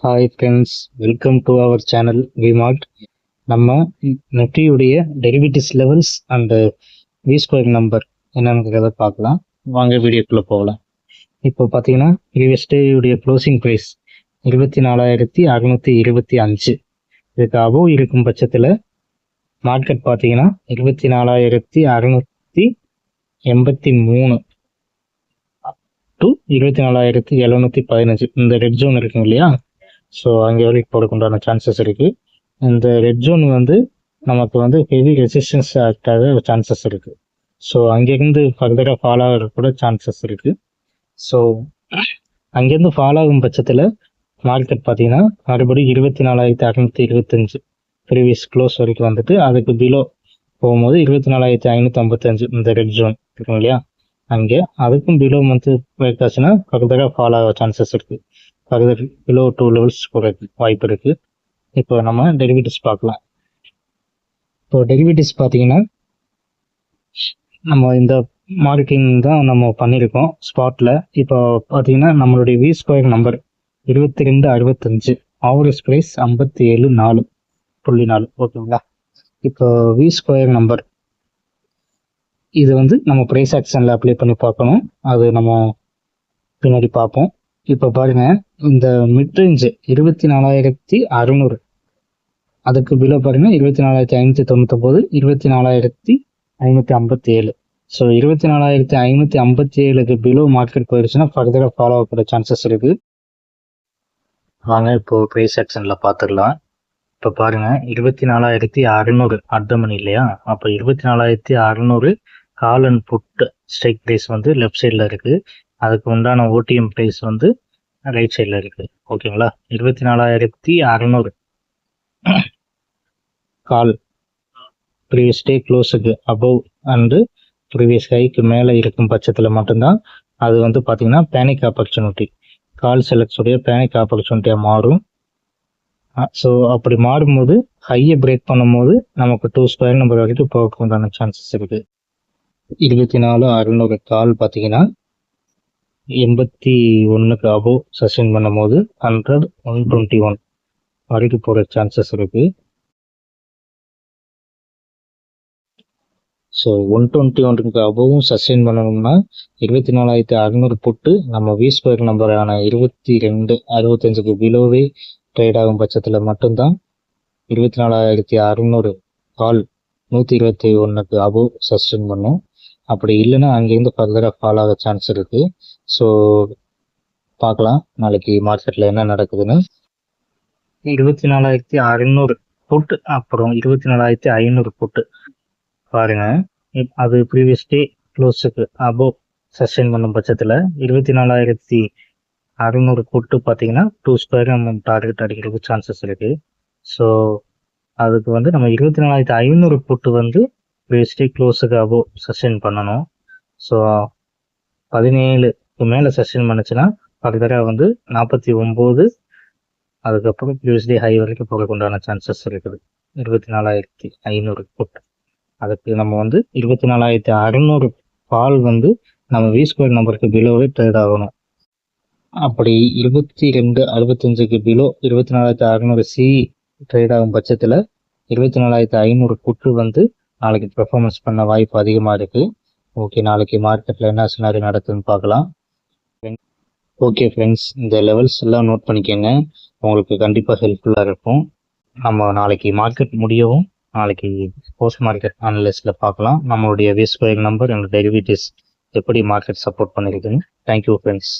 Hi friends, welcome to our channel Vmart. நம்ம நிஃப்டியுடைய derivatives levels and V square number என்னங்கிறத பார்க்கலாம். வாங்க வீடியோக்குள்ளே போகலாம். இப்போ பார்த்தீங்கன்னா ப்ரீவியஸ் டேயுடைய க்ளோசிங் ப்ரைஸ் 24,625. இதுக்கு அபோவ் இருக்கும் பட்சத்தில் மார்க்கெட் பார்த்தீங்கன்னா 24,683 டு 24,715 இந்த ரெட் ஜோன் இருக்குங்க இல்லையா? ஸோ அங்கே வரைக்கும் போகிறதுக்கு உண்டான சான்சஸ் இருக்குது. இந்த ரெட் ஜோன் வந்து நமக்கு வந்து ஹெவி ரெசிஸ்டன்ஸ் ஆக்டாக சான்சஸ் இருக்குது. ஸோ அங்கேருந்து ஃபர்தராக ஃபாலோ ஆகிற கூட சான்சஸ் இருக்குது. ஸோ அங்கேருந்து ஃபாலோ ஆகும் பட்சத்தில் மார்க்கெட் பார்த்தீங்கன்னா மறுபடியும் 24,625 ப்ரீவியஸ் க்ளோஸ் வரைக்கும் வந்துட்டு அதுக்கு பிலோ போகும்போது 24,555 இந்த ரெட் ஜோன் இருக்கும் இல்லையா? அங்கே அதுக்கும் பிலோ வந்து பிரேக் ஆச்சுன்னா ஃபர்தராக ஃபாலோ ஆக சான்சஸ் இருக்குது. ஃபர்தர் பிலோ 2 லெவல்ஸ் போகிறதுக்கு வாய்ப்பு இருக்குது. இப்போ நம்ம டெரிவேட்டிவ்ஸ் பார்க்கலாம். இப்போ டெரிவேட்டிவ்ஸ் பார்த்தீங்கன்னா நம்ம இந்த மார்க்கிங் தான் நம்ம பண்ணியிருக்கோம் ஸ்பாட்டில். இப்போ பார்த்தீங்கன்னா நம்மளுடைய V square number 2265, average price 57.4. ஓகேங்களா? இப்போ வி ஸ்கொயர் நம்பர் இது வந்து நம்ம ப்ரைஸ் ஆக்ஷனில் அப்ளை பண்ணி பார்க்கணும். அது நம்ம பின்னாடி பார்ப்போம். இப்போ பாருங்க, இந்த மிட் ரேஞ்சு 24,600, அதுக்கு பிலோ பாருங்க 24,599, 24,557. ஸோ 24,557க்கு பிலோ மார்க்கெட் போயிடுச்சுன்னா ஃபர்தராக ஃபாலோ ஆகக்கூடிய சான்சஸ் இருக்கு. வாங்க இப்போ ப்ரைஸ் ஆக்ஷனில் பார்த்துடலாம். இப்போ பாருங்க 24,600 அட் த மணி இல்லையா? அப்போ 24,600 call and put strike price வந்து லெஃப்ட் சைடில் இருக்குது. அதுக்கு உண்டான ஓடிஎம் ப்ரைஸ் வந்து ரைட் சைடில் இருக்குது. ஓகேங்களா? 24,600 கால் ப்ரீவியஸ் டே க்ளோஸுக்கு அபவ் அண்டு ப்ரீவியஸ் ஹைக்கு மேலே இருக்கும் பட்சத்தில் மட்டும்தான் அது வந்து பார்த்தீங்கன்னா பேனிக் ஆப்பர்ச்சுனிட்டி, கால் செலக்ட்ஸுடைய பேனிக் ஆப்பர்ச்சுனிட்டியாக மாறும். ஸோ அப்படி மாறும்போது ஹையை பிரேக் பண்ணும்போது நமக்கு 2 ஸ்கொயர் நம்பர் வரைக்கும் போகிறதுக்கு உண்டான சான்சஸ் இருக்குது. 24,600 கால் பார்த்தீங்கன்னா 81க்கு அபோவ் சஸ்டெயின் பண்ணும் போது 121 வரைக்கும் போகிற சான்சஸ் இருக்குது. ஸோ 121க்கு அபோவும் சஸ்டெயின் பண்ணணும்னா 24,600 போட்டு நம்ம வி ஸ்கொயர் நம்பரான 2265க்கு பிலோவே ட்ரேட் ஆகும் பட்சத்தில் மட்டும்தான் 24,600 கால் 121க்கு அபோவ் சஸ்டெயின் பண்ணும். அப்படி இல்லைன்னா அங்கேருந்து ஃபர்தராக ஃபாலோ ஆக சான்ஸ் இருக்குது. ஸோ பார்க்கலாம் நாளைக்கு மார்க்கெட்டில் என்ன நடக்குதுன்னு. 24,600 புட்டு அப்புறம் 24,500 புட்டு பாருங்க, அது ப்ரீவியஸ் டே க்ளோஸுக்கு அபோவ் சஸ்டெயின் பண்ணும் பட்சத்தில் 24,600 புட்டு பார்த்தீங்கன்னா 2 ஸ்கொயர் நம்ம டார்கெட் அடிக்கிறதுக்கு சான்சஸ் இருக்குது. ஸோ அதுக்கு வந்து நம்ம 24,500 புட்டு வந்து ப்ரீவியஸ் டே க்ளோஸுக்கு அபோவ் சஸ்டெயின் பண்ணணும். ஸோ 17க்கு மேலே சஸ்டெயின் பண்ணுச்சுன்னா ஃபர்தராக வந்து 49, அதுக்கப்புறம் ப்ரீவியஸ் டே ஹை வரைக்கும் போகிறதுக்கு உண்டான சான்சஸ் இருக்குது. 24,500 புட் அதுக்கு நம்ம வந்து 24,600 கால் வந்து நம்ம வி ஸ்கொயர் நம்பருக்கு பிலோவே ட்ரேட் ஆகணும். அப்படி 2265க்கு பிலோ 24,600 சி ட்ரேட் ஆகும் பட்சத்தில் 24,500 புட்டு வந்து நாளைக்கு பெர்ஃபார்மன்ஸ் பண்ண வாய்ப்பு அதிகமாக இருக்குது. ஓகே, நாளைக்கு மார்க்கெட்டில் என்ன சினாரி நடக்குதுன்னு பார்க்கலாம். ஓகே ஃப்ரெண்ட்ஸ், இந்த லெவல்ஸ் எல்லாம் நோட் பண்ணிக்கோங்க, உங்களுக்கு கண்டிப்பாக ஹெல்ப்ஃபுல்லாக இருக்கும். நம்ம நாளைக்கு மார்க்கெட் முடியவும் நாளைக்கு போஸ்ட் மார்க்கெட் அனலிஸ்டில் பார்க்கலாம். நம்மளுடைய வி ஸ்கொயர் நம்பர் எங்கள் டெரிவேட்டிவ்ஸ் எப்படி மார்க்கெட் சப்போர்ட் பண்ணியிருக்குன்னு. Thank you friends.